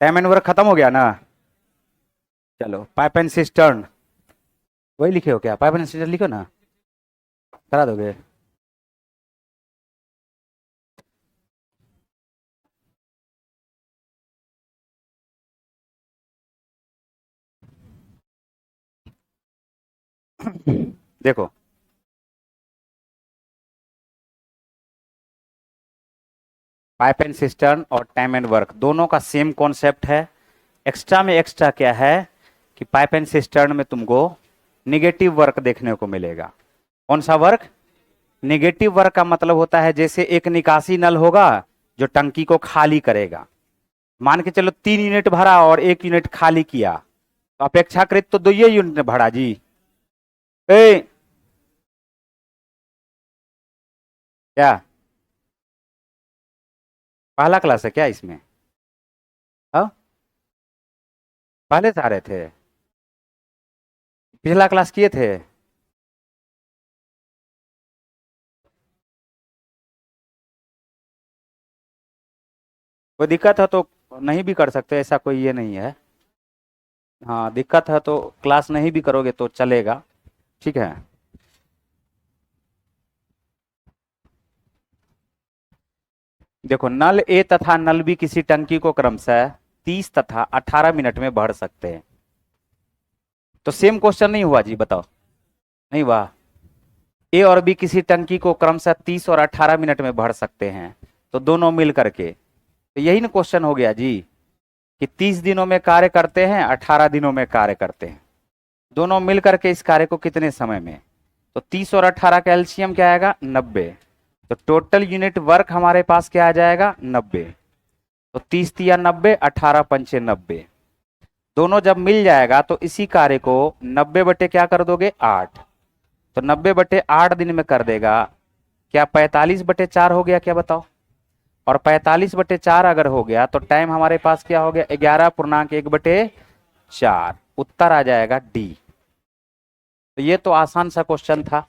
Time and work खत्म हो गया ना। चलो पाइप एंड सिस्टर्न, वही लिखे हो क्या? पाइप एंड सिस्टर्न लिखो ना, करा दोगे? देखो पाइप एंड सिस्टर्न और टाइम एंड वर्क दोनों का सेम कॉन्सेप्ट है। एक्स्ट्रा में एक्स्ट्रा क्या है कि पाइप एंड सिस्टर्न में तुमको निगेटिव वर्क देखने को मिलेगा। कौन सा वर्क? निगेटिव वर्क का मतलब होता है जैसे एक निकासी नल होगा जो टंकी को खाली करेगा। मान के चलो 3 यूनिट भरा और 1 यूनिट खाली किया, तो अपेक्षाकृत तो 2 यूनिट भरा जी। ए, क्या पहला क्लास है क्या इसमें? हाँ, पहले से आ रहे थे, पिछला क्लास किए थे। कोई दिक्कत है तो नहीं भी कर सकते, ऐसा कोई ये नहीं है। हाँ दिक्कत है तो क्लास नहीं भी करोगे तो चलेगा, ठीक है। देखो नल ए तथा नल बी किसी टंकी को क्रमशः 30 तथा 18 मिनट में भर सकते हैं। तो सेम क्वेश्चन नहीं हुआ जी, बताओ? नहीं हुआ। ए और बी किसी टंकी को क्रमशः 30 और 18 मिनट में भर सकते हैं, तो दोनों मिल करके, तो यही ना क्वेश्चन हो गया जी, कि 30 दिनों में कार्य करते हैं, 18 दिनों में कार्य करते हैं, दोनों मिल करके इस कार्य को कितने समय में। तो 30 और 18 का एलसीएम क्या आएगा? 90। तो टोटल यूनिट वर्क हमारे पास क्या आ जाएगा? 90। तो 30 तिया 90, 18 पंचे 90, दोनों जब मिल जाएगा तो इसी कार्य को 90 बटे क्या कर दोगे? 8। तो 90/8 दिन में कर देगा। क्या 45/4 हो गया क्या, बताओ? और 45/4 अगर हो गया तो टाइम हमारे पास क्या हो गया? 11.1/4। उत्तर आ जाएगा डी। तो ये तो आसान सा क्वेश्चन था।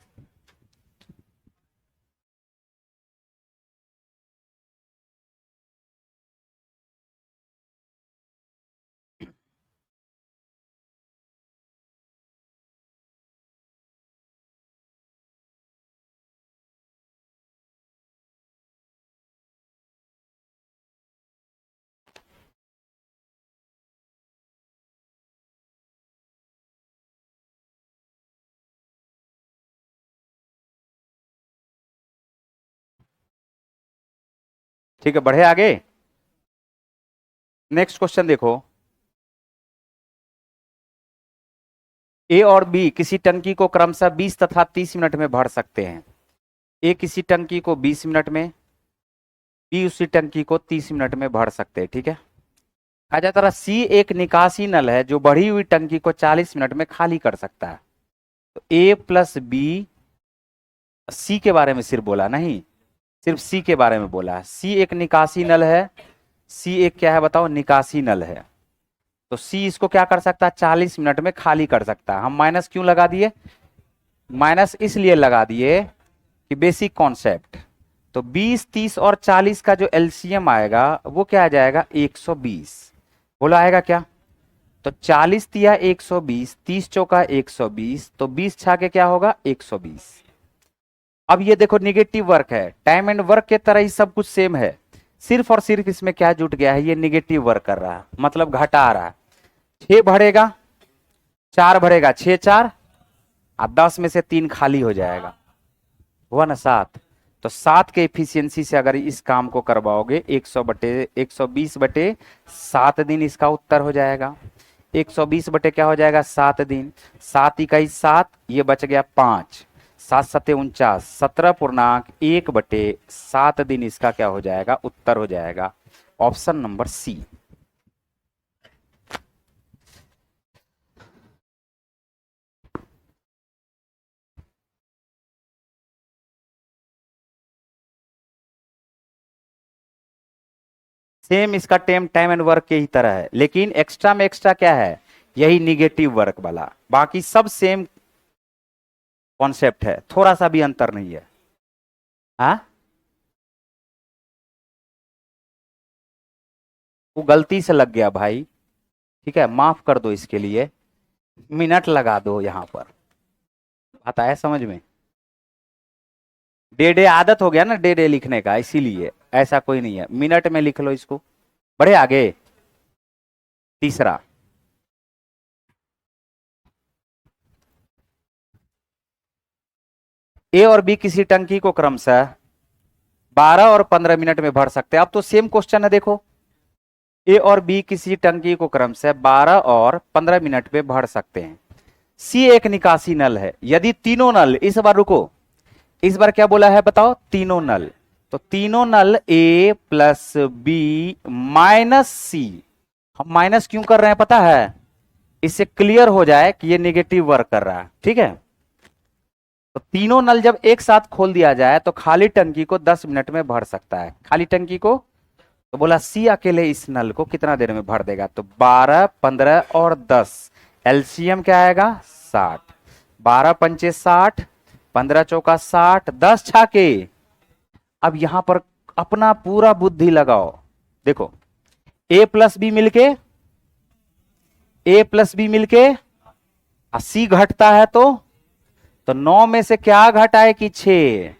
ठीक है, बढ़े आगे। नेक्स्ट क्वेश्चन देखो। ए और बी किसी टंकी को क्रमशः 20 तथा 30 मिनट में भर सकते हैं। ए किसी टंकी को 20 मिनट में, बी उसी टंकी को 30 मिनट में भर सकते हैं, ठीक है। कहा जाता है सी एक निकासी नल है जो बढ़ी हुई टंकी को 40 मिनट में खाली कर सकता है। तो ए प्लस बी, सी के बारे में सिर्फ बोला नहीं, सिर्फ सी के बारे में बोला है। सी एक निकासी नल है, सी एक क्या है बताओ? निकासी नल है। तो सी इसको क्या कर सकता है? 40 मिनट में खाली कर सकता है। हम माइनस क्यों लगा दिए? माइनस इसलिए लगा दिए कि बेसिक कॉन्सेप्ट। तो 20, 30 और 40 का जो एलसीएम आएगा वो क्या आ जाएगा? 120। बोला आएगा क्या? तो 40 तिया 120, 30 चौका 120, तो 20 छाके क्या होगा? 120। अब ये देखो निगेटिव वर्क है, टाइम एंड वर्क के तरह ही सब कुछ सेम है, सिर्फ और सिर्फ इसमें क्या जुट गया है? ये निगेटिव वर्क कर रहा है, मतलब घटा रहा है। 6 भरेगा, 4 भरेगा, 6 4, और 10 में से 3 खाली हो जाएगा, हुआ ना 7। तो 7 के इफिशियंसी से अगर इस काम को करवाओगे 120/7 दिन इसका उत्तर हो जाएगा। 120 बटे क्या हो जाएगा? 7 दिन। 7 × 7, ये बच गया 5, 7×7 = 49, 17.1/7 दिन इसका क्या हो जाएगा? उत्तर हो जाएगा। Option number C. सेम इसका टाइम एंड वर्क के ही तरह है, लेकिन एक्स्ट्रा में एक्स्ट्रा क्या है? यही निगेटिव वर्क वाला, बाकी सब सेम कॉन्सेप्ट है, थोड़ा सा भी अंतर नहीं है। हाँ वो गलती से लग गया भाई, ठीक है, माफ कर दो इसके लिए, मिनट लगा दो यहां पर। आता है समझ में? डे डे आदत हो गया ना डे डे लिखने का, इसीलिए। ऐसा कोई नहीं है, मिनट में लिख लो इसको। बढ़े आगे। तीसरा, ए और बी किसी टंकी को क्रमशः 12 और 15 मिनट में भर सकते हैं। अब तो सेम क्वेश्चन है, देखो। ए और बी किसी टंकी को क्रमशः 12 और 15 मिनट में भर सकते हैं। सी एक निकासी नल है। यदि तीनों नल, इस बार रुको, इस बार क्या बोला है बताओ? तीनों नल। तो तीनों नल ए प्लस बी माइनस सी। हम माइनस क्यों कर रहे हैं पता है? इससे क्लियर हो जाए कि ये नेगेटिव वर्क कर रहा है, ठीक है। तो तीनों नल जब एक साथ खोल दिया जाए तो खाली टंकी को 10 मिनट में भर सकता है, खाली टंकी को। तो बोला सी अकेले इस नल को कितना देर में भर देगा? तो 12, 15 और 10, एलसीएम क्या आएगा? 60। 12 पंचे 60, 15 चौका 60, 10 छाके। अब यहां पर अपना पूरा बुद्धि लगाओ। देखो, ए प्लस बी मिलके, ए प्लस बी मिलके सी घटता है तो 9 में से क्या घटाए कि 6?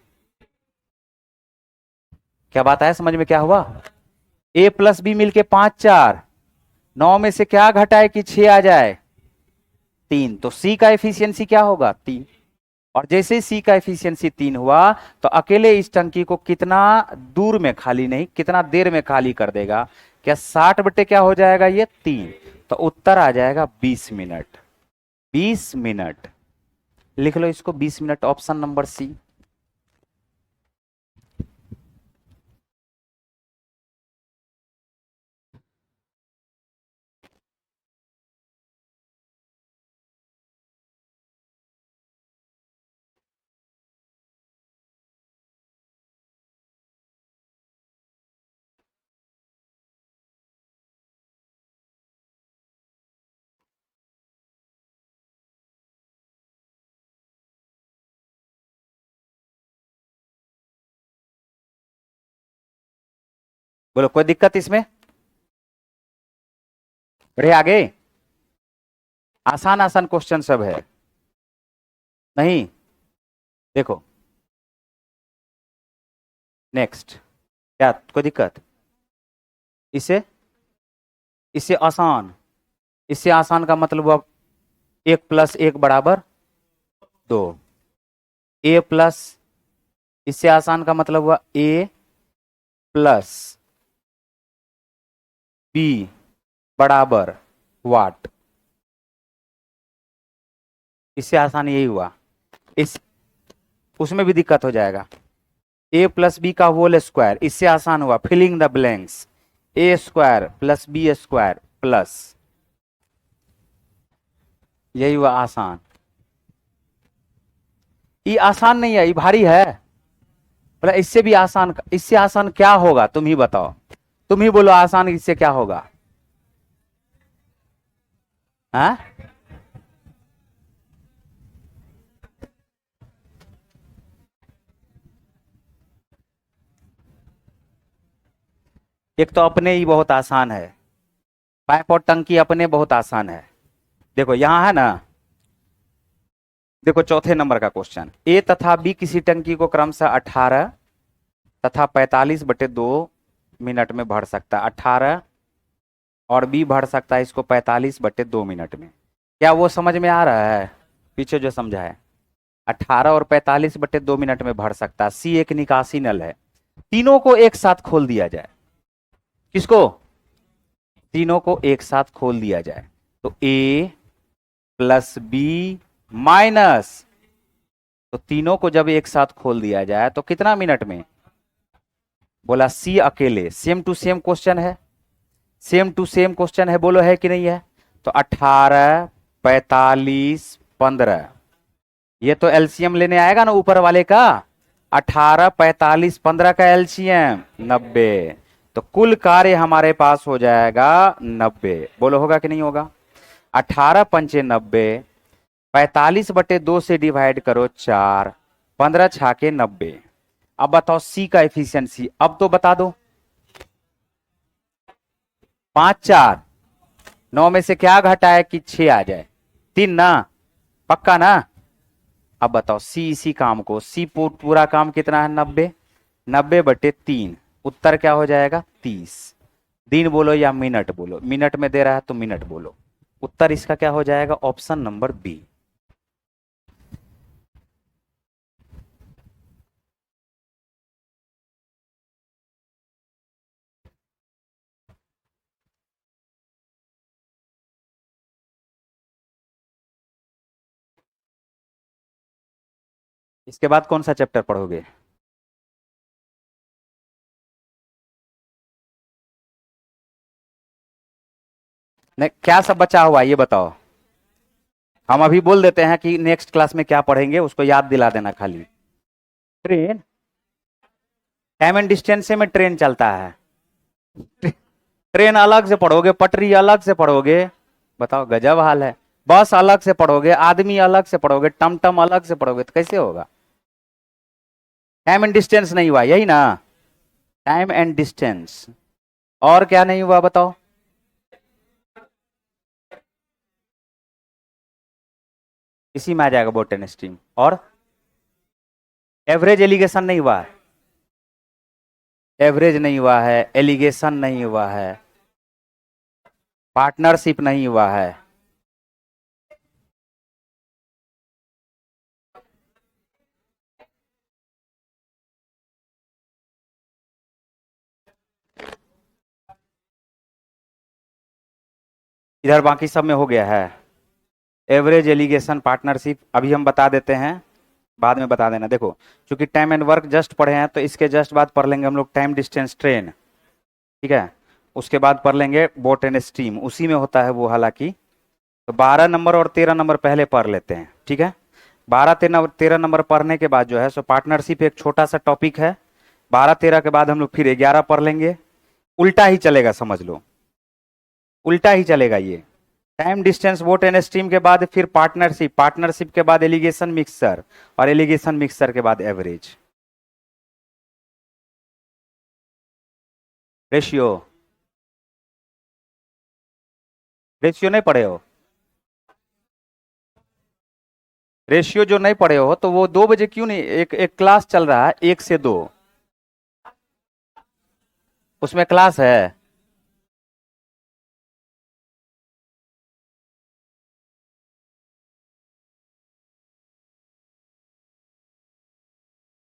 क्या बात है समझ में? क्या हुआ? ए प्लस बी मिलके 5 4, 9 में से क्या घटाए कि 6 आ जाए? 3। तो सी का एफिशिएंसी क्या होगा? 3। और जैसे सी का एफिशिएंसी 3 हुआ तो अकेले इस टंकी को कितना दूर में खाली नहीं, कितना देर में खाली कर देगा? क्या 60 बटे क्या हो जाएगा ये? 3। तो उत्तर आ जाएगा 20 मिनट। 20 मिनट लिख लो इसको, 20 मिनट, ऑप्शन नंबर सी। बोलो कोई दिक्कत इसमें? बढ़े आगे। आसान आसान क्वेश्चन सब है, नहीं? देखो नेक्स्ट, क्या कोई दिक्कत? इसे इससे आसान, इससे आसान का मतलब हुआ 1 + 1 = 2। ए प्लस, इससे आसान का मतलब हुआ ए प्लस बी बराबर वाट। इससे आसान यही हुआ। इस उसमें भी दिक्कत हो जाएगा। ए प्लस बी का होल स्क्वायर, इससे आसान हुआ filling the blanks. A square plus B square plus, यही हुआ आसान। ये आसान नहीं है, ये भारी है। बोला इससे भी आसान, इससे आसान क्या होगा तुम ही बताओ, तुम ही बोलो आसान इससे क्या होगा? हाँ? एक तो अपने ही बहुत आसान है, पाइप और टंकी अपने बहुत आसान है। देखो यहां है ना, देखो चौथे नंबर का क्वेश्चन, ए तथा बी किसी टंकी को क्रमशः 18 तथा 45/2 मिनट में भर सकता है। 18 और बी भर सकता है इसको 45/2 मिनट में। क्या वो समझ में आ रहा है? पीछे जो समझा है, 18 और 45/2 मिनट में भर सकता है। सी एक निकासी नल है। तीनों को एक साथ खोल दिया जाए। किसको? तीनों को एक साथ खोल दिया जाए तो ए प्लस बी माइनस, तो तीनों को जब एक साथ खोल दिया जाए तो कितना मिनट में? बोला सी अकेले। सेम टू सेम क्वेश्चन है, सेम टू सेम क्वेश्चन है, बोलो है कि नहीं है? तो 18, 45, 15, ये तो एलसीएम लेने आएगा ना ऊपर वाले का। 18, 45, 15 का एलसीएम 90। तो कुल कार्य हमारे पास हो जाएगा 90। बोलो होगा कि नहीं होगा? 18 पंचे 90, 45/2 से डिवाइड करो 4, 15 छाके 90। अब बताओ सी का एफिशिएंसी, अब तो बता दो। 5 4, 9 में से क्या घटा है कि 6 आ जाए? 3 ना, पक्का ना? अब बताओ सी इसी काम को, सी पूरा काम कितना है? 90, 90/3, उत्तर क्या हो जाएगा? 30। दिन बोलो या मिनट बोलो, मिनट में दे रहा है तो मिनट बोलो। उत्तर इसका क्या हो जाएगा? Option number B. इसके बाद कौन सा चैप्टर पढ़ोगे? नहीं, क्या सब बचा हुआ है ये बताओ। हम अभी बोल देते हैं कि नेक्स्ट क्लास में क्या पढ़ेंगे, उसको याद दिला देना खाली। ट्रेन, टाइम एंड डिस्टेंस में ट्रेन चलता है। ट्रेन अलग से पढ़ोगे, पटरी अलग से पढ़ोगे, बताओ गजब हाल है। बस अलग से पढ़ोगे, आदमी अलग से पढ़ोगे, टमटम अलग से पढ़ोगे, तो कैसे होगा? टाइम एंड डिस्टेंस नहीं हुआ, यही ना? Time and distance. और क्या नहीं हुआ बताओ? इसी में आ जाएगा बोट एंड स्ट्रीम। और एवरेज एलिगेशन नहीं हुआ है, एवरेज नहीं हुआ है, एलिगेशन नहीं हुआ है, पार्टनरशिप नहीं हुआ है। इधर बाकी सब में हो गया है। एवरेज, एलिगेशन, पार्टनरशिप अभी हम बता देते हैं, बाद में बता देना। देखो चूंकि टाइम एंड वर्क जस्ट पढ़े हैं तो इसके जस्ट बाद पढ़ लेंगे हम लोग टाइम डिस्टेंस ट्रेन, ठीक है? उसके बाद पढ़ लेंगे बोट एंड स्ट्रीम, उसी में होता है वो हालांकि। तो 12 नंबर और 13 नंबर पहले पढ़ लेते हैं, ठीक है? 12 13 नंबर पढ़ने के बाद जो है सो पार्टनरशिप एक छोटा सा टॉपिक है। 12 13 के बाद हम लोग फिर 11 पढ़ लेंगे। उल्टा ही चलेगा, समझ लो उल्टा ही चलेगा ये। Time distance boat and stream के बाद फिर पार्टनरशिप, पार्टनरशिप के बाद एलिगेशन मिक्सर, और एलिगेशन मिक्सर के बाद एवरेज। रेशियो, रेशियो नहीं पढ़े हो? रेशियो जो नहीं पढ़े हो तो वो 2 बजे क्यों नहीं, एक एक क्लास चल रहा है 1 से 2, उसमें क्लास है।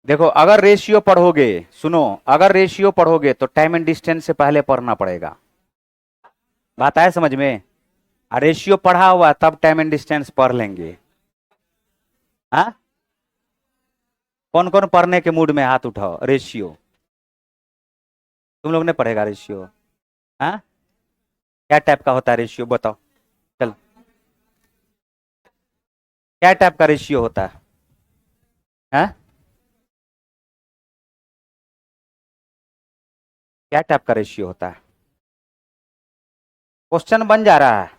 देखो अगर रेशियो पढ़ोगे, सुनो, अगर रेशियो पढ़ोगे तो टाइम एंड डिस्टेंस से पहले पढ़ना पड़ेगा। बात आए समझ में? रेशियो पढ़ा हुआ तब टाइम एंड डिस्टेंस पढ़ लेंगे। हाँ, कौन कौन पढ़ने के मूड में हाथ उठाओ? रेशियो तुम लोग ने पढ़ेगा रेशियो? हाँ, क्या टाइप का होता है रेशियो बताओ? चल, क्या टाइप का रेशियो होता है? हाँ, क्या टाइप का रेशियो होता है? क्वेश्चन बन जा रहा है,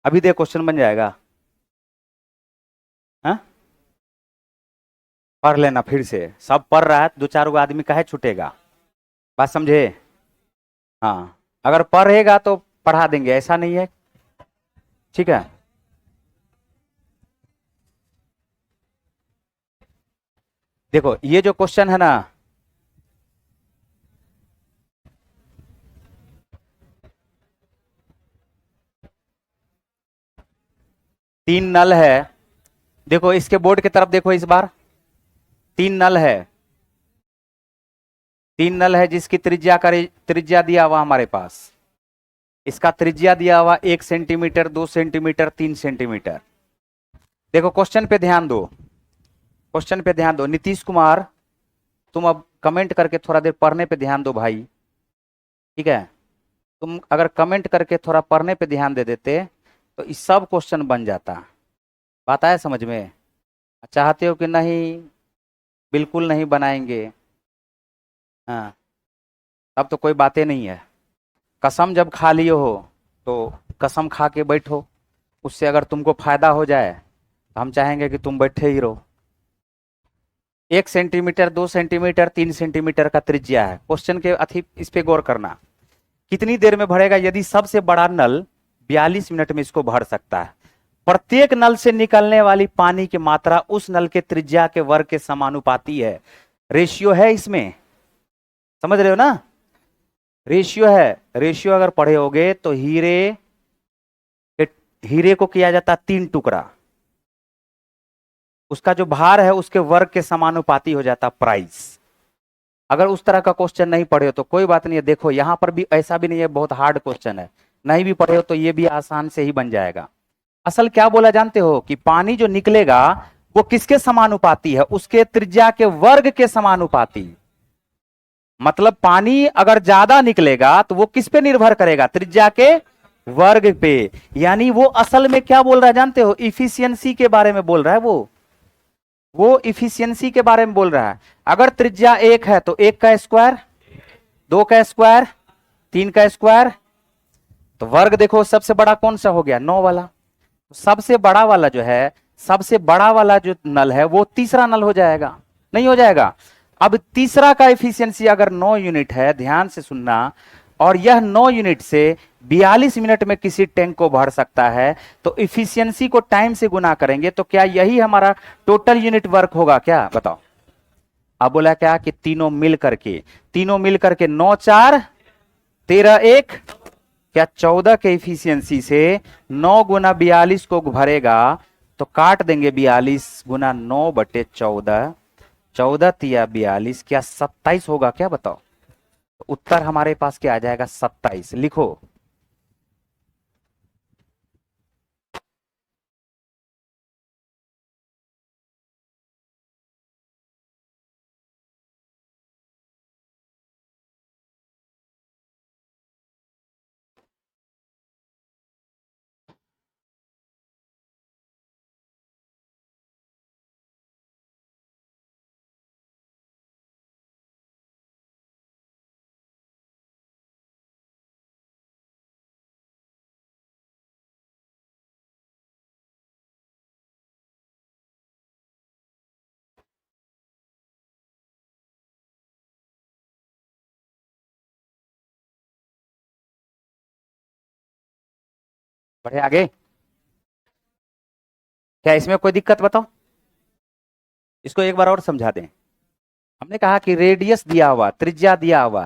अभी देख क्वेश्चन बन जाएगा। हाँ, पढ़ लेना फिर से, सब पढ़ रहा है, 2 4 गो आदमी काहे छूटेगा? बात समझे? हाँ, अगर पढ़ेगा तो पढ़ा देंगे, ऐसा नहीं है, ठीक है? देखो ये जो क्वेश्चन है ना, तीन नल है। देखो इसके बोर्ड की तरफ देखो इस बार, तीन नल है, तीन नल है जिसकी त्रिज्या का त्रिज्या दिया हुआ हमारे पास। इसका त्रिज्या दिया हुआ 1 सेंटीमीटर, 2 सेंटीमीटर, 3 सेंटीमीटर। देखो क्वेश्चन पे ध्यान दो, क्वेश्चन पे ध्यान दो। नीतीश कुमार, तुम अब कमेंट करके थोड़ा देर पढ़ने पे ध्यान दो भाई, ठीक है? तुम अगर कमेंट करके थोड़ा पढ़ने पे ध्यान दे देते तो इस सब क्वेश्चन बन जाता। बात आया समझ में? चाहते हो कि नहीं? बिल्कुल नहीं बनाएंगे। हाँ, अब तो कोई बातें नहीं है। कसम जब खा लियो हो तो कसम खा के बैठो, उससे अगर तुमको फायदा हो जाए तो हम चाहेंगे कि तुम बैठे ही रहो। 1 सेंटीमीटर, 2 सेंटीमीटर, 3 सेंटीमीटर का त्रिज्या है। क्वेश्चन के अति इस पे गौर करना। कितनी देर में भरेगा? यदि सबसे बड़ा नल 42 मिनट में इसको भर सकता है। प्रत्येक नल से निकलने वाली पानी की मात्रा उस नल के त्रिज्या के वर्ग के समानुपाती है। रेशियो है इसमें, समझ रहे हो ना? रेशियो है। रेशियो अगर पढ़े होगे तो हीरे को किया जाता 3 टुकड़ा, उसका जो भार है उसके वर्ग के समानुपाती हो जाता प्राइस। अगर उस तरह का क्वेश्चन नहीं पढ़े हो तो कोई बात नहीं है, देखो यहां पर भी ऐसा भी नहीं है बहुत हार्ड क्वेश्चन है, नहीं भी पढ़े हो तो ये भी आसान से ही बन जाएगा। असल क्या बोला जानते हो कि पानी जो निकलेगा वो किसके समानुपाती है? उसके त्रिज्या के वर्ग के समानुपाती। मतलब पानी अगर ज्यादा निकलेगा तो वो किस पे निर्भर करेगा? त्रिज्या के वर्ग पे। यानी वो असल में क्या बोल रहा है जानते हो? इफिशियंसी के बारे में बोल रहा है। वो इफिशियंसी के बारे में बोल रहा है। अगर त्रिज्या 1 है तो 1 का स्क्वायर, 2 का स्क्वायर, 3 का स्क्वायर, तो वर्ग देखो सबसे बड़ा कौन सा हो गया? 9 वाला। सबसे बड़ा वाला जो है, सबसे बड़ा वाला जो नल है वो तीसरा नल हो जाएगा, नहीं हो जाएगा? अब तीसरा का एफिशिएंसी अगर 9 यूनिट है, ध्यान से सुनना, और यह 9 यूनिट से 42 मिनट में किसी टैंक को भर सकता है, तो इफिशियंसी को टाइम से गुना करेंगे तो क्या यही हमारा टोटल यूनिट वर्क होगा क्या? बताओ। अब बोला क्या कि तीनों मिल करके 9 4 13 1, क्या 14 के इफिशियंसी से 9 गुना 42 को भरेगा तो काट देंगे 42 गुना 9 बटे 14, 14 तिया 42, क्या 27 होगा क्या? बताओ। तो उत्तर हमारे पास क्या आ जाएगा? 27। लिखो। बढ़े आगे। क्या इसमें कोई दिक्कत? बताओ। इसको एक बार और समझा दें। हमने कहा कि रेडियस दिया हुआ, त्रिज्या दिया हुआ,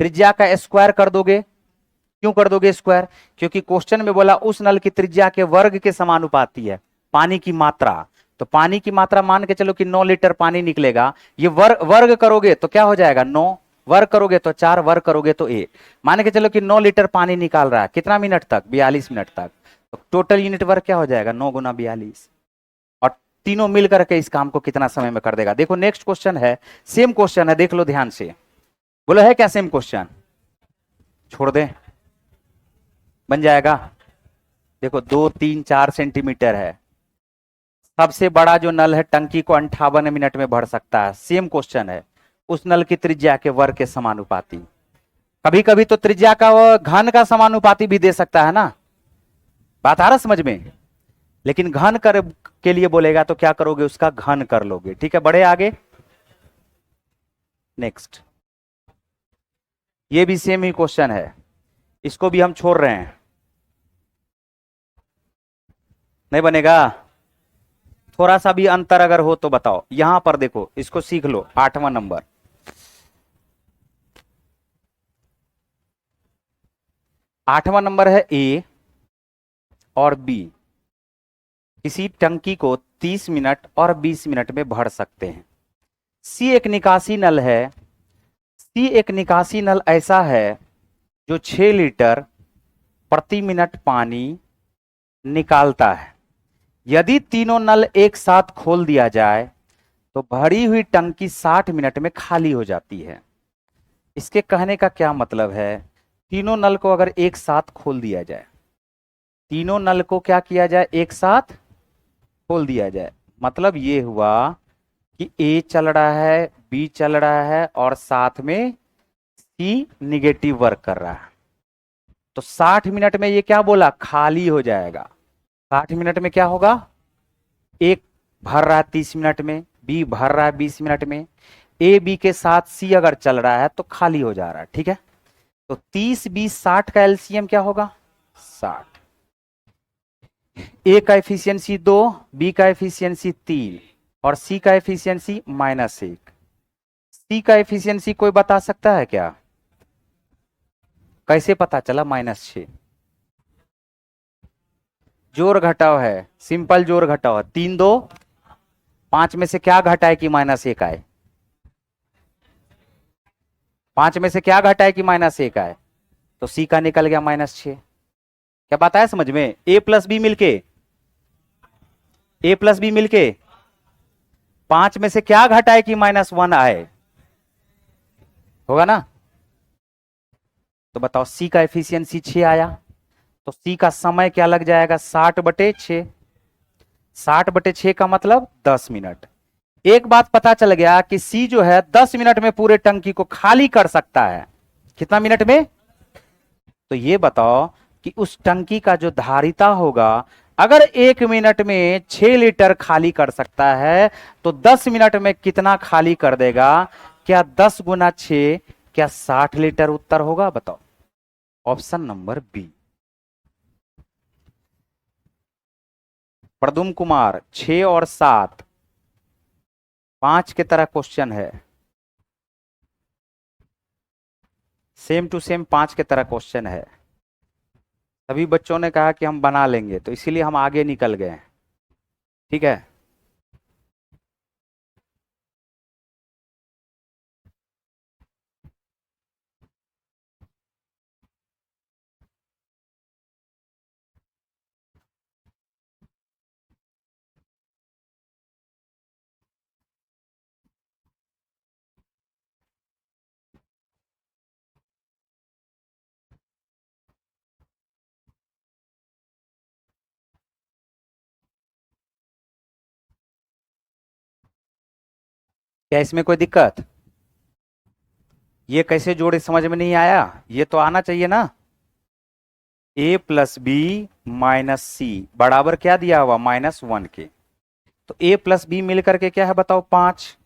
त्रिज्या का स्क्वायर कर दोगे। क्यों कर दोगे स्क्वायर? क्योंकि क्वेश्चन में बोला उस नल की त्रिज्या के वर्ग के समानुपाती है पानी की मात्रा। तो पानी की मात्रा मान के चलो कि 9 लीटर पानी निकलेगा, ये वर्ग करोगे तो क्या हो जाएगा? 9 वर्ग करोगे तो 4, वर्ग करोगे तो 1। मान के चलो कि 9 लीटर पानी निकाल रहा है, कितना मिनट तक? 42 मिनट तक। तो टोटल यूनिट वर्क क्या हो जाएगा? 9 गुना 42। और तीनों मिल करके इस काम को कितना समय में कर देगा? देखो नेक्स्ट क्वेश्चन है, सेम क्वेश्चन है, देख लो ध्यान से। बोलो है क्या सेम क्वेश्चन? छोड़ दे, बन जाएगा। देखो 2 3 4 सेंटीमीटर है। सबसे बड़ा जो नल है टंकी को 58 मिनट में भर सकता है। सेम क्वेश्चन है, उस नल की त्रिज्या के वर्ग के समानुपाती। कभी कभी तो त्रिज्या का वो घन का समानुपाती भी दे सकता है ना। बात आ रहा समझ में? लेकिन घन कर के लिए बोलेगा तो क्या करोगे? उसका घन कर लोगे। ठीक है, बढ़े आगे। नेक्स्ट, ये भी सेम ही क्वेश्चन है, इसको भी हम छोड़ रहे हैं। नहीं बनेगा? थोड़ा सा भी अंतर अगर हो तो बताओ। यहां पर देखो, इसको सीख लो। 8वां नंबर, 8वां नंबर है ए और बी किसी टंकी को 30 मिनट और 20 मिनट में भर सकते हैं। सी एक निकासी नल है। सी एक निकासी नल ऐसा है जो 6 लीटर प्रति मिनट पानी निकालता है। यदि तीनों नल एक साथ खोल दिया जाए तो भरी हुई टंकी 60 मिनट में खाली हो जाती है। इसके कहने का क्या मतलब है? तीनों नल को अगर एक साथ खोल दिया जाए, तीनों नल को क्या किया जाए? एक साथ खोल दिया जाए। मतलब ये हुआ कि ए चल रहा है, बी चल रहा है और साथ में सी निगेटिव वर्क कर रहा है। तो 60 मिनट में ये क्या बोला? खाली हो जाएगा। 60 मिनट में क्या होगा? एक भर रहा है 30 मिनट में, बी भर रहा है 20 मिनट में, ए बी के साथ सी अगर चल रहा है तो खाली हो जा रहा है, ठीक है। तो 30 20 60 का एलसीएम क्या होगा? 60। ए का एफिशिएंसी 2, बी का एफिशिएंसी 3 और सी का एफिशिएंसी -1। सी का एफिशिएंसी कोई बता सकता है क्या? कैसे पता चला -6? जोड़ घटाव है, सिंपल जोड़ घटाव। 3 2 5 में से क्या घटा है कि -1 आए? 5 में से क्या घटा है कि -1 आए? तो सी का निकल गया -6। क्या बात है समझ में? ए प्लस बी मिलके, ए प्लस बी मिलके 5 में से क्या घटा है कि -1 आए? होगा ना? तो बताओ सी का एफिशिएंसी 6 आया, तो सी का समय क्या लग जाएगा? 60/6। 60/6 का मतलब 10 मिनट। एक बात पता चल गया कि सी जो है 10 मिनट में पूरे टंकी को खाली कर सकता है। कितना मिनट में? तो ये बताओ कि उस टंकी का जो धारिता होगा, अगर 1 मिनट में 6 लीटर खाली कर सकता है तो 10 मिनट में कितना खाली कर देगा? क्या 10 गुना 6 क्या 60 लीटर उत्तर होगा? बताओ। Option number B. Pradum Kumar 6 और 7 5 के तरह क्वेश्चन है, सेम टू सेम 5 के तरह क्वेश्चन है। सभी बच्चों ने कहा कि हम बना लेंगे, तो इसीलिए हम आगे निकल गए, ठीक है। क्या इसमें कोई दिक्कत? ये कैसे जोड़े समझ में नहीं आया? ये तो आना चाहिए ना। ए प्लस बी माइनस सी बराबर क्या दिया हुआ? -1 के। तो ए प्लस बी मिलकर के क्या है बताओ? 5।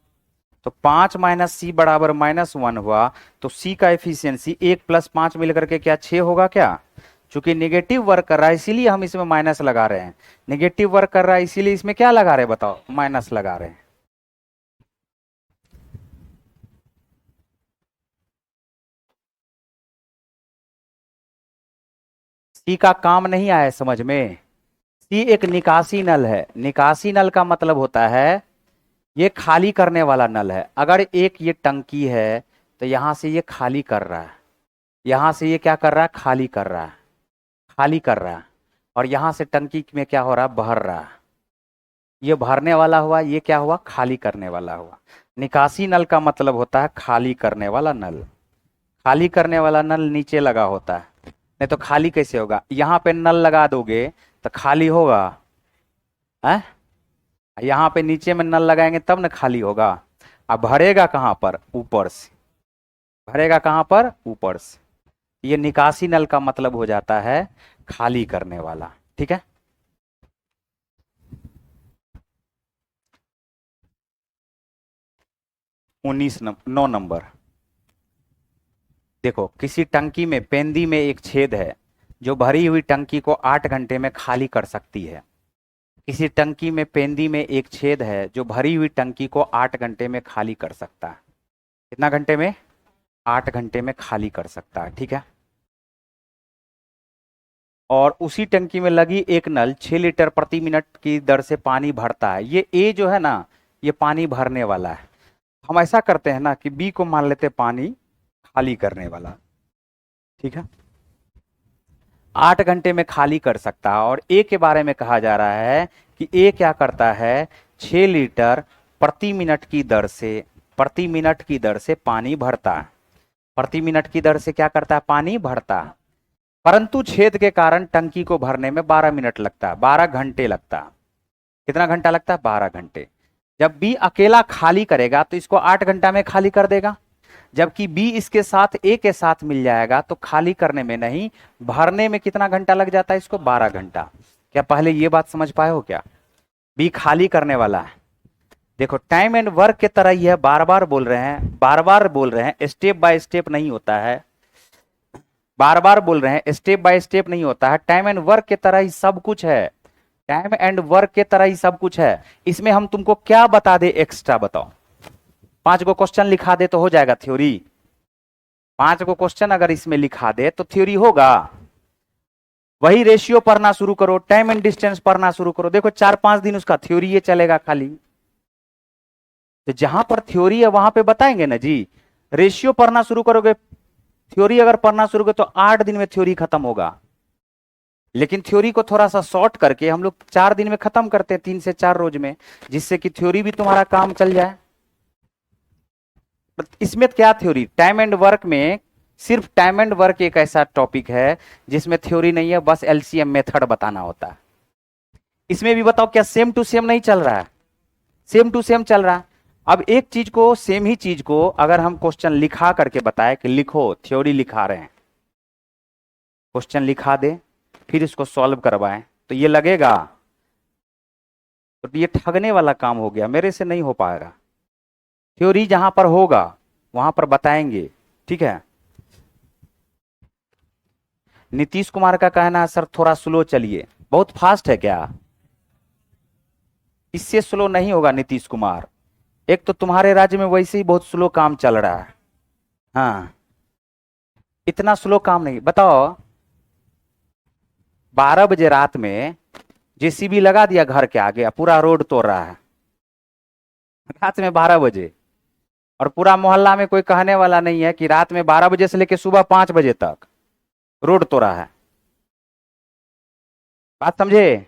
तो 5 माइनस सी बराबर -1 हुआ। तो सी का एफिशिएंसी 1 + 5 मिलकर के क्या 6 होगा क्या? चूंकि नेगेटिव वर्क कर रहा है इसीलिए हम इसमें माइनस लगा रहे हैं। नेगेटिव वर्क कर रहा है इसीलिए इसमें क्या लगा रहे हैं बताओ? माइनस लगा रहे हैं। सी का काम नहीं आया समझ में? सी एक निकासी नल है। निकासी नल का मतलब होता है ये खाली करने वाला नल है। अगर एक ये टंकी है तो यहां से ये खाली कर रहा है, यहां से ये क्या कर रहा है? खाली कर रहा है, खाली कर रहा है। और यहां से टंकी में क्या हो रहा है? भर रहा है। ये भरने वाला हुआ, ये क्या हुआ? खाली करने वाला हुआ। निकासी नल का मतलब होता है खाली करने वाला नल। खाली करने वाला नल नीचे लगा होता है, नहीं तो खाली कैसे होगा? यहां पे नल लगा दोगे तो खाली होगा है? यहां पे नीचे में नल लगाएंगे तब ना खाली होगा। अब भरेगा कहां पर? ऊपर से। भरेगा कहां पर? ऊपर से। ये निकासी नल का मतलब हो जाता है खाली करने वाला, ठीक है। 9 नंबर देखो, किसी टंकी में पेंदी में एक छेद है जो भरी हुई टंकी को 8 घंटे में खाली कर सकती है। किसी टंकी में पेंदी में एक छेद है जो भरी हुई टंकी को 8 घंटे में खाली कर सकता है। कितना घंटे में? 8 घंटे में खाली कर सकता है, ठीक है। और उसी टंकी में लगी एक नल 6 लीटर प्रति मिनट की दर से पानी भरता है। ये ए जो है ना, ये पानी भरने वाला है। हम ऐसा करते हैं ना कि बी को मान लेते पानी खाली करने वाला, ठीक है। 8 घंटे में खाली कर सकता है। और ए के बारे में कहा जा रहा है कि ए क्या करता है? 6 लीटर प्रति मिनट की दर से, प्रति मिनट की दर से पानी भरता है। प्रति मिनट की दर से क्या करता है? पानी भरता है। परंतु छेद के कारण टंकी को भरने में 12 मिनट लगता है, 12 घंटे लगता है। कितना घंटा लगता है? 12 घंटे। जब बी अकेला खाली करेगा तो इसको 8 घंटा में खाली कर देगा, जबकि बी इसके साथ ए के साथ मिल जाएगा तो खाली करने में नहीं, भरने में कितना घंटा लग जाता है इसको? 12 घंटा। क्या पहले ये बात समझ पाए हो क्या? बी खाली करने वाला है, देखो टाइम एंड वर्क के तरह ही है, बार बार बोल रहे हैं, बार बार बोल रहे हैं, स्टेप बाय स्टेप नहीं होता है, बार बार बोल रहे हैं, स्टेप बाय स्टेप नहीं होता है। टाइम एंड वर्क के तरह ही सब कुछ है, टाइम एंड वर्क के तरह ही सब कुछ है। इसमें हम तुमको क्या बता दे एक्स्ट्रा, बताओ। 5 को क्वेश्चन लिखा दे तो हो जाएगा थ्योरी? 5 को क्वेश्चन अगर इसमें लिखा दे तो थ्योरी होगा? वही रेशियो पढ़ना शुरू करो, टाइम एंड डिस्टेंस पढ़ना शुरू करो, देखो 4-5 दिन उसका थ्योरी ये चलेगा खाली। तो जहां पर थ्योरी है वहां पे बताएंगे ना जी। रेशियो पढ़ना शुरू करोगे, थ्योरी अगर पढ़ना शुरू करोगे तो 8 दिन में थ्योरी खत्म होगा। लेकिन थ्योरी को थोड़ा सा शॉर्ट करके हम लोग 4 दिन में खत्म करते हैं, 3 से 4 रोज में, जिससे कि थ्योरी भी तुम्हारा काम चल जाए। इसमें क्या थ्योरी, टाइम एंड वर्क में सिर्फ टाइम एंड वर्क एक ऐसा टॉपिक है जिसमें थ्योरी नहीं है, बस एलसीएम मेथड बताना होता है। इसमें भी बताओ क्या सेम टू सेम नहीं चल रहा है? सेम टू सेम चल रहा है। अब एक चीज को, सेम ही चीज को अगर हम क्वेश्चन लिखा करके बताए कि लिखो, थ्योरी लिखा रहे हैं, क्वेश्चन लिखा दे, फिर इसको सॉल्व करवाएं, तो ये लगेगा, तो ये ठगने वाला काम हो गया, मेरे से नहीं हो पाएगा। थ्योरी जहां पर होगा वहां पर बताएंगे, ठीक है। नीतीश कुमार का कहना है सर थोड़ा स्लो चलिए, बहुत फास्ट है क्या? इससे स्लो नहीं होगा नीतीश कुमार। एक तो तुम्हारे राज्य में वैसे ही बहुत स्लो काम चल रहा है, हाँ, इतना स्लो काम नहीं। बताओ 12 बजे रात में जेसीबी लगा दिया घर के आगे, पूरा रोड तोड़ रहा है, रात में 12 बजे, और पूरा मोहल्ला में कोई कहने वाला नहीं है कि रात में 12 बजे से लेकर सुबह 5 बजे तक रोड तोड़ा है। बात समझे?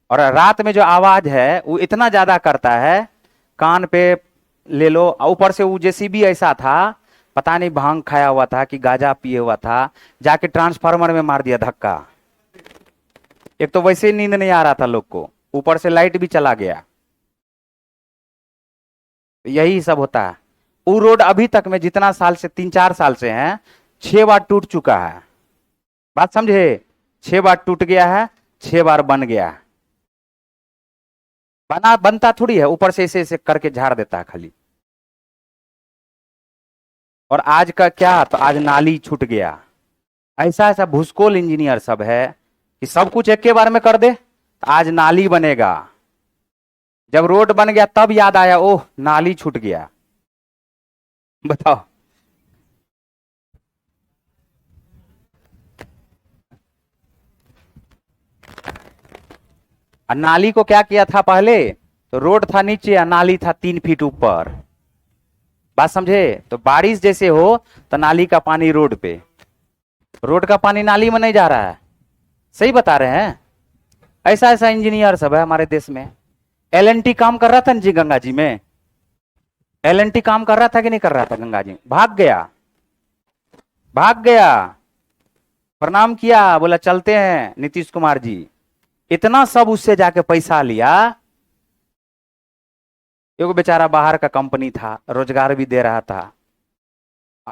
और रात में जो आवाज है वो इतना ज्यादा करता है, कान पे ले लो। ऊपर से वो जेसीबी ऐसा था, पता नहीं भांग खाया हुआ था कि गांजा पिए हुआ था, जाके ट्रांसफार्मर में मार दिया धक्का। एक तो वैसे ही नींद नहीं आ रहा था लोग को, ऊपर से लाइट भी चला गया। यही सब होता है। वो रोड अभी तक में जितना साल से, 3-4 साल से है, 6 बार टूट चुका है। बात समझे? 6 बार टूट गया है, 6 बार बन गया है। बनता थोड़ी है, ऊपर से ऐसे ऐसे करके झाड़ देता है खाली। और आज का क्या, तो आज नाली छूट गया। ऐसा ऐसा भूसकोल इंजीनियर सब है कि सब कुछ एक के बार में कर दे। आज नाली बनेगा, जब रोड बन गया तब याद आया ओह नाली छूट गया। बताओ। और नाली को क्या किया था पहले, तो रोड था नीचे और नाली था 3 फीट ऊपर। बात समझे? तो बारिश जैसे हो तो नाली का पानी रोड पे, रोड का पानी नाली में नहीं जा रहा है। सही बता रहे हैं? ऐसा ऐसा इंजीनियर सब है हमारे देश में। एलएनटी काम कर रहा था ना जी गंगा जी में, एलएनटी काम कर रहा था कि नहीं कर रहा था गंगा जी? भाग गया, भाग गया, प्रणाम किया, बोला चलते हैं नीतीश कुमार जी। इतना सब उससे जाके पैसा लिया। एक बेचारा बाहर का कंपनी था, रोजगार भी दे रहा था,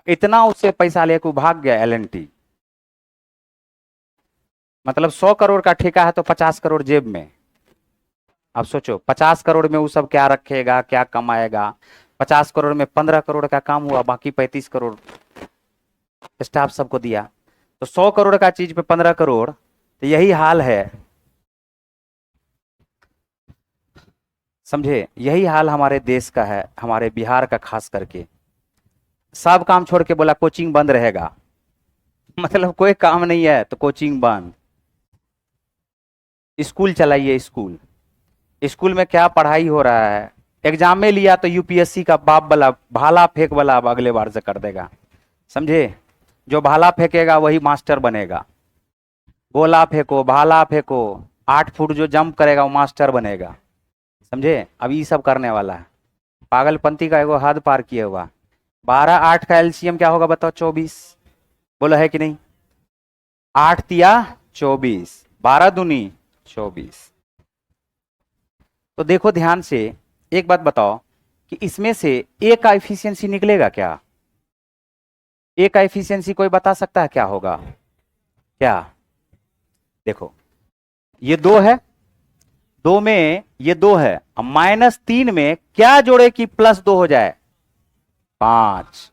इतना उससे पैसा लेके भाग गया एलएनटी। मतलब 100 करोड़ का ठेका है तो 50 करोड़ जेब में। अब सोचो 50 करोड़ में वो सब क्या रखेगा, क्या कमाएगा? 50 करोड़ में 15 करोड़ का काम हुआ, बाकी 35 करोड़ स्टाफ सबको दिया। तो 100 करोड़ का चीज पे 15 करोड़, तो यही हाल है। समझे? यही हाल हमारे देश का है, हमारे बिहार का खास करके। सब काम छोड़ के बोला कोचिंग बंद रहेगा। मतलब कोई काम नहीं है तो कोचिंग बंद। स्कूल चलाइए, स्कूल, स्कूल में क्या पढ़ाई हो रहा है? एग्जाम में लिया तो यूपीएससी का बाप वाला भाला फेंक वाला अब अगले बार से कर देगा। समझे? जो भाला फेंकेगा वही मास्टर बनेगा। गोला फेंको, भाला फेंको, 8 फुट जो जंप करेगा वो मास्टर बनेगा। समझे? अब ये सब करने वाला है। पागलपंती का एगो हद पार किया हुआ। 12-8 का एलसीएम क्या होगा बताओ? 24। बोलो है कि नहीं? 8 तिया 24, 12 दूनी 24। तो देखो ध्यान से, एक बात बताओ कि इसमें से ए का एफिशिएंसी निकलेगा क्या? ए का एफिशिएंसी कोई बता सकता है क्या होगा? क्या? देखो ये 2 है, 2 में ये 2 है, अब -3 में क्या जोड़े कि +2 हो जाए? 5।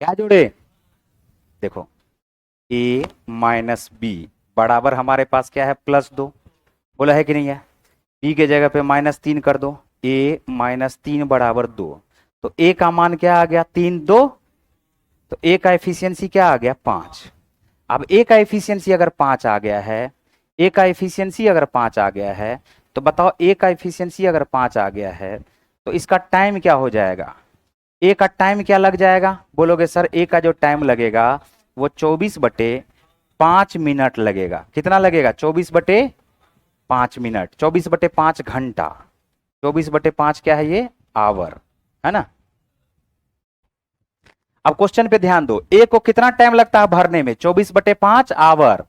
क्या जोड़े? देखो a माइनस बी बराबर हमारे पास क्या है? +2। बोला है कि नहीं है? b के जगह पे -3 कर दो, a -3 बराबर 2। तो a का मान क्या आ गया? 3 2। तो a का एफिशिएंसी क्या आ गया? 5। अब a का एफिशिएंसी अगर 5 आ गया है, a का एफिशिएंसी अगर 5 आ गया है, तो बताओ a का एफिशिएंसी अगर 5 आ गया है तो इसका टाइम क्या हो जाएगा? a का टाइम क्या लग जाएगा? बोलोगे सर a का जो टाइम लगेगा वो 24/5 मिनट लगेगा। कितना लगेगा? 24/5 मिनट, 24/5 घंटा, 24/5 क्या है ये? आवर, है ना। अब क्वेश्चन पे ध्यान दो, ए को कितना टाइम लगता है भरने में? 24/5 आवर।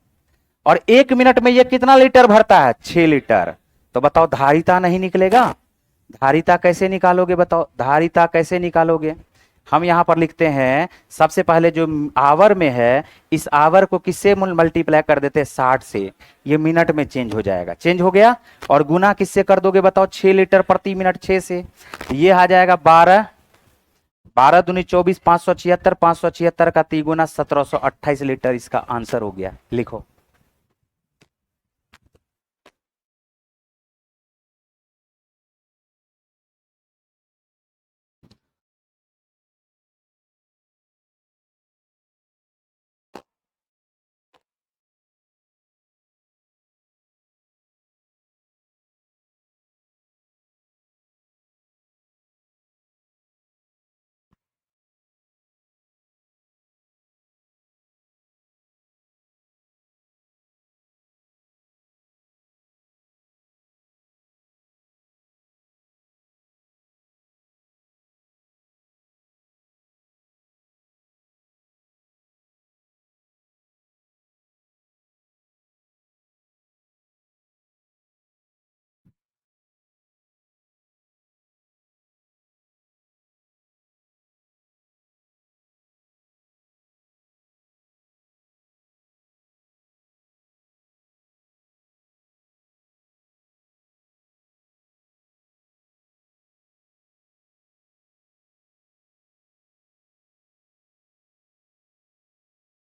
और 1 मिनट में ये कितना लीटर भरता है? 6 लीटर। तो बताओ धारिता नहीं निकलेगा? धारिता कैसे निकालोगे? बताओ धारिता कैसे निकालोगे? हम यहां पर लिखते हैं, सबसे पहले जो आवर में है, इस आवर को किससे मल्टीप्लाई कर देते हैं? 60 से। ये मिनट में चेंज हो जाएगा, चेंज हो गया। और गुना किससे कर दोगे? बताओ 6 लीटर प्रति मिनट 6 से। ये आ जाएगा 12, 12 दूनी 24, 576, 576 का 3 गुना 1728 लीटर। इसका आंसर हो गया। लिखो।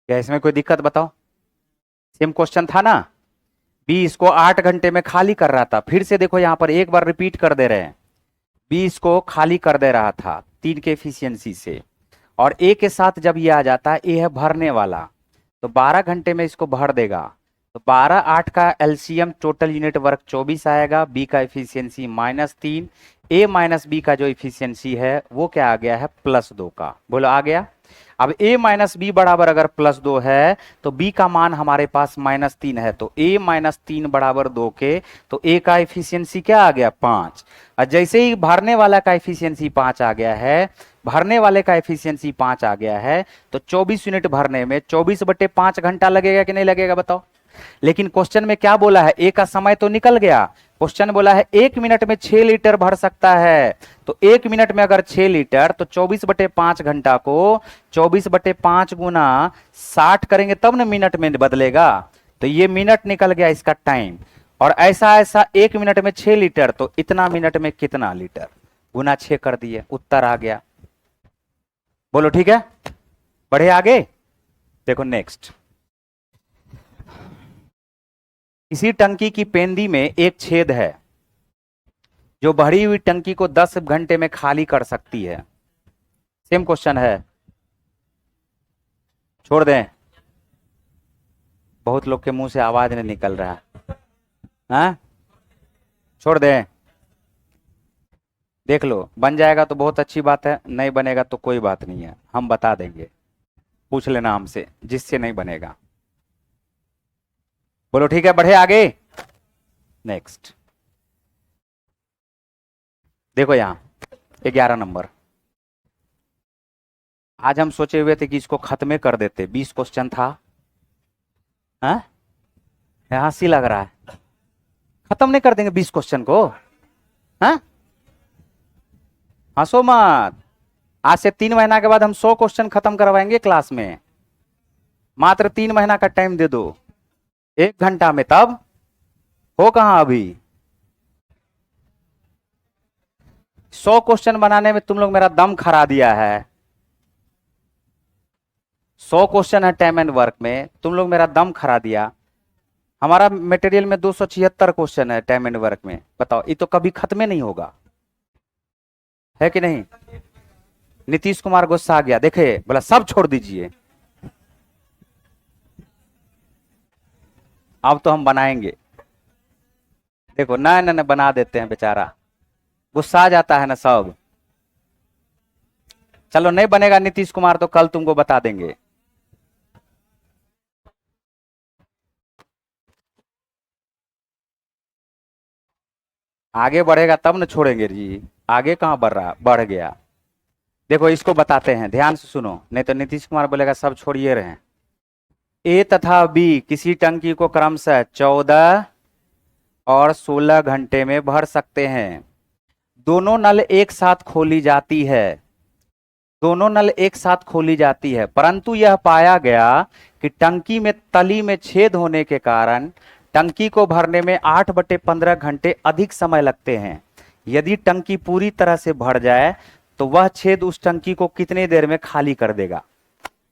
क्या इसमें कोई दिक्कत? बताओ। सेम क्वेश्चन था ना। बी इसको 8 घंटे में खाली कर रहा था। फिर से देखो यहां पर एक बार रिपीट कर दे रहे हैं। बी इसको खाली कर दे रहा था 3 के एफिशिएंसी से, और ए के साथ जब ये आ जाता है, ए है भरने वाला, तो 12 घंटे में इसको भर देगा। तो 12 8 का एलसीएम टोटल यूनिट वर्क 24 आएगा। बी का एफिशिएंसी -3, ए माइनस बी का जो एफिशिएंसी है वो क्या आ गया है? +2 का। बोलो आ गया। अब a माइनस बी बराबर अगर +2 है तो b का मान हमारे पास -3 है, तो a -3 बराबर 2 के, तो a का एफिशिएंसी क्या आ गया? 5। और जैसे ही भरने वाला का एफिशिएंसी 5 आ गया है, भरने वाले का एफिशिएंसी 5 आ गया है, तो 24 यूनिट भरने में 24/5 घंटा लगेगा कि नहीं लगेगा? बताओ। लेकिन क्वेश्चन में क्या बोला है? ए का समय तो निकल गया। क्वेश्चन बोला है 1 मिनट में 6 लीटर भर सकता है। तो 1 मिनट में अगर 6 लीटर, तो 24/5 घंटा को 24/5 गुना 60 करेंगे तब ना मिनट में बदलेगा। तो ये मिनट निकल गया इसका टाइम। और ऐसा ऐसा 1 मिनट में 6 लीटर, तो इतना मिनट में कितना लीटर? गुना 6 कर दिए, उत्तर आ गया। बोलो ठीक है। बढ़े आगे। देखो नेक्स्ट। इसी टंकी की पेंदी में एक छेद है जो भरी हुई टंकी को 10 घंटे में खाली कर सकती है। सेम क्वेश्चन है, छोड़ दें? बहुत लोग के मुंह से आवाज नहीं निकल रहा है। हाँ? छोड़ दें? देख लो, बन जाएगा तो बहुत अच्छी बात है, नहीं बनेगा तो कोई बात नहीं है, हम बता देंगे। पूछ लेना हमसे जिससे नहीं बनेगा। बोलो ठीक है। बढ़े आगे। नेक्स्ट देखो यहां 11 नंबर। आज हम सोचे हुए थे कि इसको खत्मे कर देते, 20 क्वेश्चन था। हाँ? हंसी लग रहा है। खत्म नहीं कर देंगे 20 क्वेश्चन को? हाँ? हंसो मत। आज से 3 महीना के बाद हम 100 क्वेश्चन खत्म करवाएंगे क्लास में। मात्र 3 महीना का टाइम दे दो, 1 घंटा में। तब हो कहां अभी? 100 क्वेश्चन बनाने में तुम लोग मेरा दम खरा दिया है। 100 क्वेश्चन है टाइम एंड वर्क में, तुम लोग मेरा दम खरा दिया। हमारा मटेरियल में 276 क्वेश्चन है टाइम एंड वर्क में, बताओ ये तो कभी खत्म ही नहीं होगा, है कि नहीं। नीतीश कुमार गुस्सा आ गया, देखे बोला सब छोड़ दीजिए, अब तो हम बनाएंगे। देखो ना ना ना बना देते हैं, बेचारा गुस्सा आ जाता है ना सब। चलो नहीं बनेगा नीतीश कुमार तो कल तुमको बता देंगे। आगे बढ़ेगा तब न छोड़ेंगे जी, आगे कहां बढ़ रहा, बढ़ गया। देखो इसको बताते हैं, ध्यान से सुनो, नहीं तो नीतीश कुमार बोलेगा सब छोड़िए रहे। ए तथा बी किसी टंकी को क्रमशः 14 और 16 घंटे में भर सकते हैं। दोनों नल एक साथ खोली जाती है, दोनों नल एक साथ खोली जाती है, परंतु यह पाया गया कि टंकी में तली में छेद होने के कारण टंकी को भरने में 8/15 घंटे अधिक समय लगते हैं। यदि टंकी पूरी तरह से भर जाए तो वह छेद उस टंकी को कितने देर में खाली कर देगा।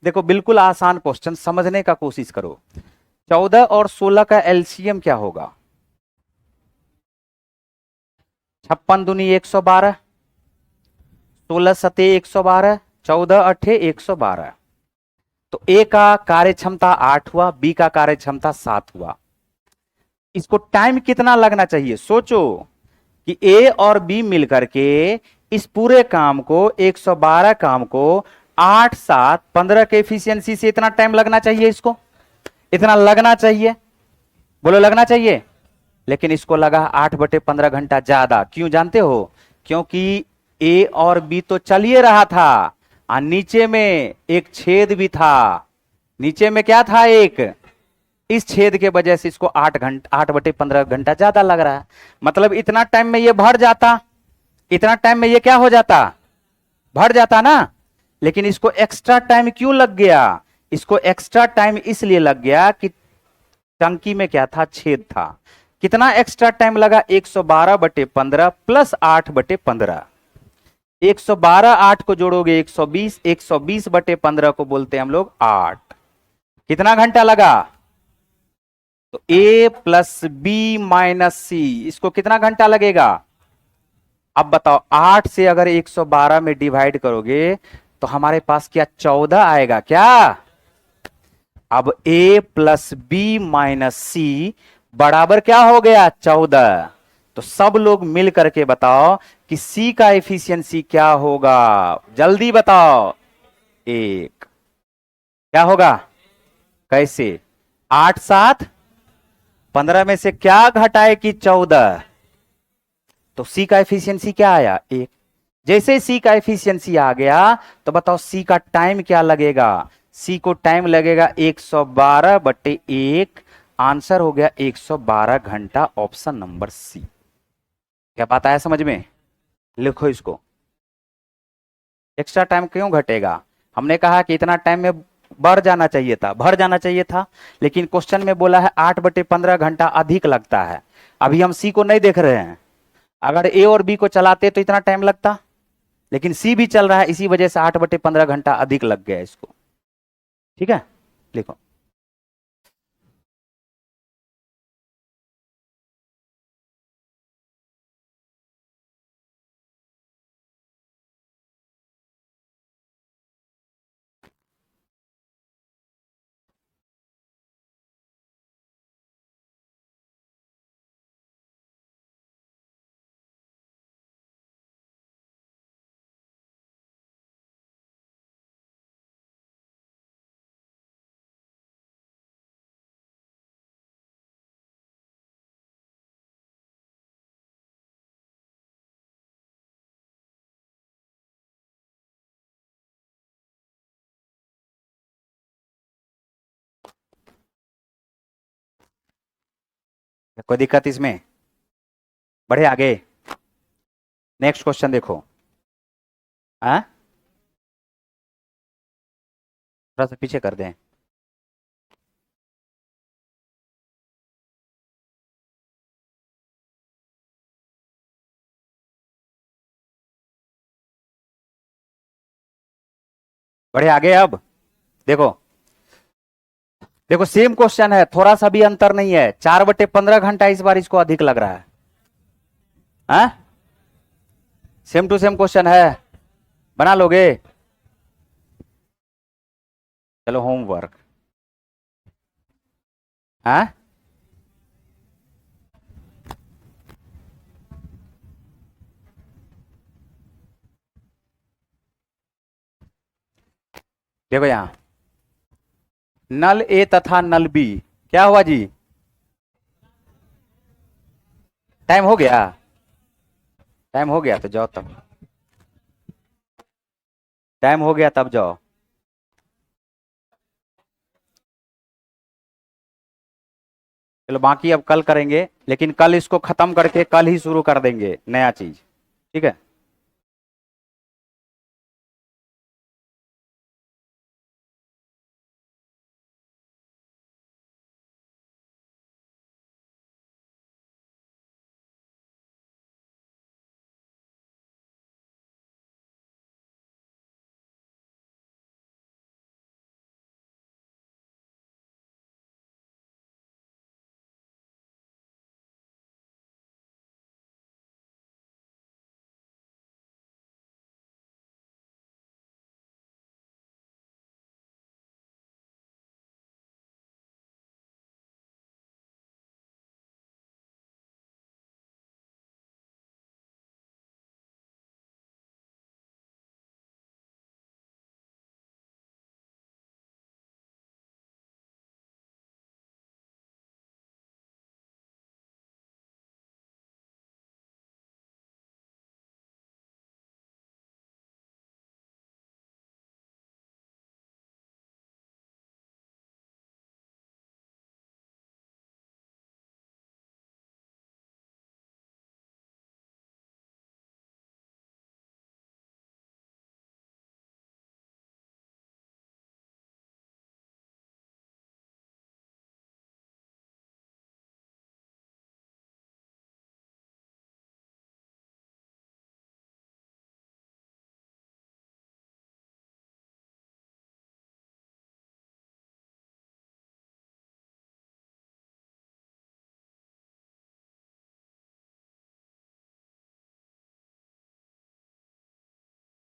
देखो बिल्कुल आसान क्वेश्चन, समझने का कोशिश करो। 14 और 16 का एलसीएम क्या होगा? 56 दूनी 112, 16 सते 112, 14 अठे 112। तो ए का कार्य क्षमता 8 हुआ, बी का कार्य क्षमता 7 हुआ। इसको टाइम कितना लगना चाहिए, सोचो कि ए और बी मिलकर के इस पूरे काम को 112 काम को 8 7 15 के एफिशिएंसी से इतना टाइम लगना चाहिए, इसको इतना लगना चाहिए, बोलो लगना चाहिए। लेकिन इसको लगा 8/15 घंटा ज्यादा, क्यों जानते हो? क्योंकि ए और बी तो चलिए रहा था और नीचे में एक छेद भी था। नीचे में क्या था, एक, इस छेद के वजह से इसको 8/15 घंटा ज्यादा लग रहा है। मतलब इतना टाइम में ये भर जाता, इतना टाइम में ये क्या हो जाता, भर जाता ना। लेकिन इसको एक्स्ट्रा टाइम क्यों लग गया? इसको एक्स्ट्रा टाइम इसलिए लग गया कि टंकी में क्या था, छेद था। कितना एक्स्ट्रा टाइम लगा? 112/15 प्लस 8/15। 112 8 को जोड़ोगे 120, 120/15 को बोलते हैं हम लोग 8। कितना घंटा लगा? तो ए प्लस बी माइनस सी, इसको कितना घंटा लगेगा? अब बताओ 8 से अगर 112 में डिवाइड करोगे तो हमारे पास क्या 14 आएगा क्या? अब ए प्लस बी माइनस सी बराबर क्या हो गया, 14। तो सब लोग मिल करके बताओ कि सी का एफिशिएंसी क्या होगा, जल्दी बताओ। 1। क्या होगा, कैसे? 8 7 15 में से क्या घटाए कि 14, तो सी का एफिशिएंसी क्या आया, 1। जैसे सी का एफिशिएंसी आ गया तो बताओ सी का टाइम क्या लगेगा? सी को टाइम लगेगा 112/1। आंसर हो गया 112 घंटा, ऑप्शन नंबर सी। क्या बात आया समझ में? लिखो इसको। एक्स्ट्रा टाइम क्यों घटेगा? हमने कहा कि इतना टाइम में बढ़ जाना चाहिए था, भर जाना चाहिए था, लेकिन क्वेश्चन में बोला है 8/15 घंटा अधिक लगता है। अभी हम सी को नहीं देख रहे हैं, अगर ए और बी को चलाते तो इतना टाइम लगता, लेकिन सी भी चल रहा है, इसी वजह से 8/15 घंटा अधिक लग गया इसको। ठीक है, लिखो। कोई दिक्कत इसमें? बढ़े आगे, नेक्स्ट क्वेश्चन देखो। हाँ, थोड़ा सा पीछे कर दें। बढ़े आगे। अब देखो, देखो सेम क्वेश्चन है, थोड़ा सा भी अंतर नहीं है। 4/15 घंटा इस बार इसको अधिक लग रहा है। हाँ, सेम टू सेम क्वेश्चन है, बना लोगे? चलो होमवर्क। हाँ, देखो यहां नल ए तथा नल बी, क्या हुआ जी? टाइम हो गया, टाइम हो गया तो जाओ तब, टाइम हो गया तब जाओ। चलो बाकी अब कल करेंगे, लेकिन कल इसको खत्म करके कल ही शुरू कर देंगे नया चीज, ठीक है?